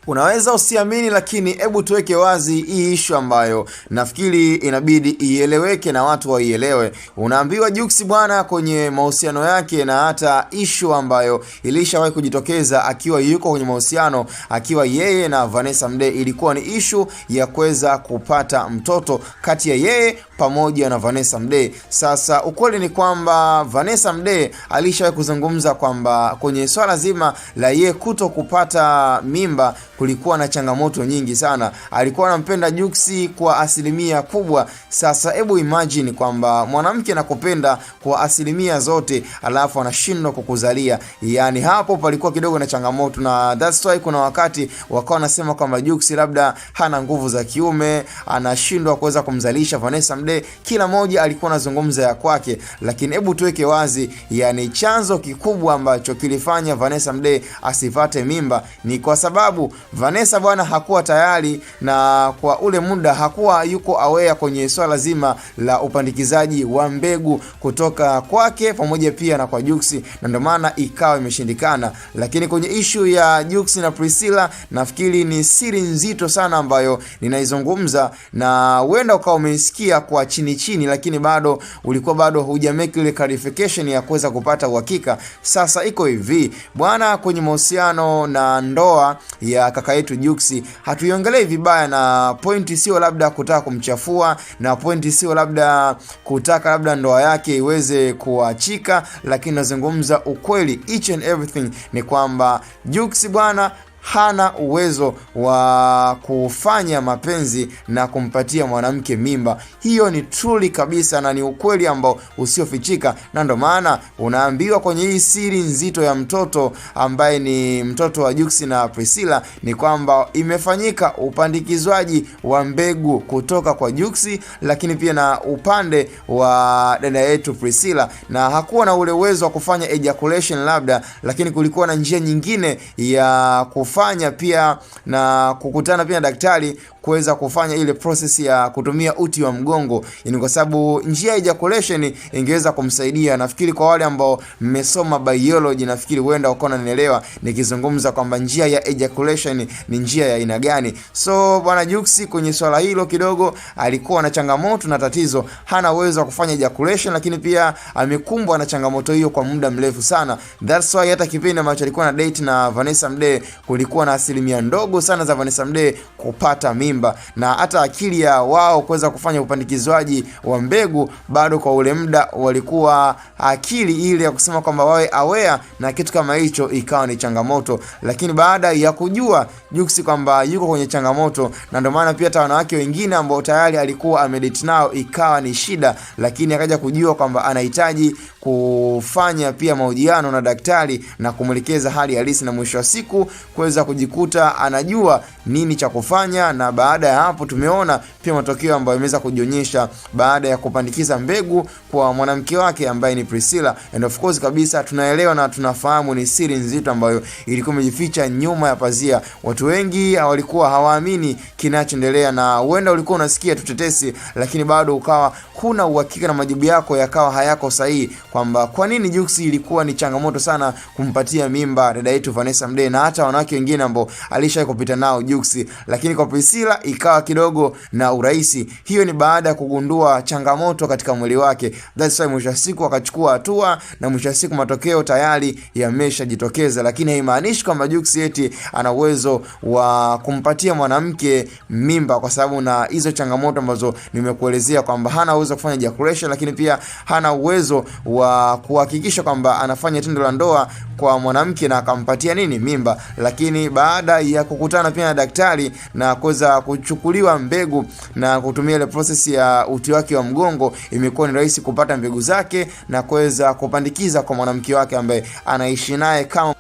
Unaweza usiamini, lakini hebu tuweke wazi hii issue ambayo nafikiri inabidi ieleweke na watu waielewe. Unaambiwa Jux bwana kwenye mahusiano yake, na hata issue ambayo ilishawahi kujitokeza akiwa yuko kwenye mahusiano akiwa yeye na Vanessa Mdee, ilikuwa ni issue ya kuweza kupata mtoto kati ya yeye pamoja na Vanessa Mdee. Sasa ukweli ni kwamba Vanessa Mdee alishawahi kuzungumza kwamba kwenye swala zima la yeye kuto kupata mimba kulikuwa na changamoto nyingi sana. Alikuwa anampenda Jux kwa asilimia kubwa. Sasa hebu imagine kwamba mwanamke anakupenda kwa asilimia zote alafu anashindwa kukuzalia. Yani hapo palikuwa kidogo na changamoto, na that's why kuna wakati wakawa wanasema kwamba Jux labda hana nguvu za kiume, anashindwa kuweza kumzalisha Vanessa Mdee. Kila moja alikuwa anazungumza ya kwake, lakini hebu tuweke wazi, yani chanzo kikubwa ambacho kilifanya Vanessa Mdee asipate mimba ni kwa sababu Vanessa bwana hakuwa tayari, na kwa ule muda hakuwa yuko aware kwenye swala zima la upandikizaji wa mbegu kutoka kwake pamoja pia na kwa Jux, na ndio maana ikawa imeshindikana. Lakini kwenye issue ya Jux na Priscilla, nafikiri ni siri nzito sana ambayo ninaizungumza, na uenda ukawa umesikia kwa chini, lakini bado ulikuwa bado hujamake ile clarification ya kuweza kupata uhakika. Sasa iko hivi bwana, kwenye mahusiano na ndoa ya kaka yetu Jux, hatuiongelee vibaya, na pointi sio labda kutaka kumchafua, na pointi sio labda kutaka labda ndoa yake iweze kuachika, lakini nazungumza ukweli, each and everything ni kwamba Jux bwana hana uwezo wa kufanya mapenzi na kumpatia mwanamke mimba. Hiyo ni truly kabisa, na ni ukweli ambao usiofichika, na ndo maana unaambiwa kwenye hii siri nzito ya mtoto ambaye ni mtoto wa Jux na Priscilla ni kwamba imefanyika upandikizwaji wa mbegu kutoka kwa Jux, lakini pia na upande wa dada yetu Priscilla, na hakuwa na ule uwezo wa kufanya ejaculation labda, lakini kulikuwa na njia nyingine ya kufanya pia na kukutana pia na daktari kuweza kufanya ile process ya kutumia uti wa mgongo, yani kwa sababu njia ya ejaculation ingeweza kumsaidia. Nafikiri kwa wale ambao mmesoma biology, nafikiri huenda uko unanielewa nikizungumza kwamba njia ya ejaculation ni njia ya aina gani. So bwana Jux kwenye swala hilo kidogo alikuwa na changamoto na tatizo, hana uwezo wa kufanya ejaculation, lakini pia amekumbwa na changamoto hiyo kwa muda mrefu sana. That's why hata kipindi ambacho alikuwa na date na Vanessa Mdee kulikuwa na asilimia ndogo sana za Vanessa Mdee kupata mimba, na hata akili ya wao kuweza kufanya upandikizwaji wa mbegu bado kwa ule muda walikuwa akili ile ya kusema kwamba wawe aware na kitu kama hicho ikawa ni changamoto. Lakini baada ya kujua Jux kwamba yuko kwenye changamoto, na ndio maana pia hata wanawake wengine ambao tayari alikuwa amedate nao ikawa ni shida, lakini akaja kujua kwamba anahitaji kufanya pia mahojiano na daktari na kumwelekeza hali halisi, na mwisho wa siku kuweza kujikuta anajua nini cha kufanya. Na baada ya hapo tumeona pia matokeo ambayo yameweza kujionyesha baada ya kupandikiza mbegu kwa mwanamke wake ambaye ni Priscilla. And of course kabisa tunaelewa na tunafahamu ni siri nzito ambayo ilikuwa imejificha nyuma ya pazia. Watu wengi walikuwa hawaamini kinachoendelea, na huenda ulikuwa unasikia tutetesi, lakini bado ukawa huna uhakika na majibu yako yakawa hayako sahihi, kwamba kwa nini Jux ilikuwa ni changamoto sana kumpatia mimba dada yetu Vanessa Mdee, na hata wanawake wengine ambao alishawahi kupita nao Jux, lakini kwa Priscilla ikawa kidogo na urahisi. Hiyo ni baada ya kugundua changamoto katika mwili wake. That's why mwisho wa siku akachukua hatua, na mwisho wa siku matokeo tayari yameshajitokeza. Lakini haimaanishi kwamba Jux eti ana uwezo wa kumpatia mwanamke mimba, kwa sababu na hizo changamoto ambazo nimekuelezea kwamba hana uwezo kufanya ejaculation, lakini pia hana uwezo wa kuhakikisha kwamba anafanya tendo la ndoa kwa mwanamke na akampatia nini mimba. Lakini baada ya kukutana pia na daktari na kuweza kuchukuliwa mbegu na kutumia ile process ya uti wake wa mgongo, imekuwa ni rahisi kupata mbegu zake na kuweza kupandikiza kwa mwanamke wake ambaye anaishi naye kama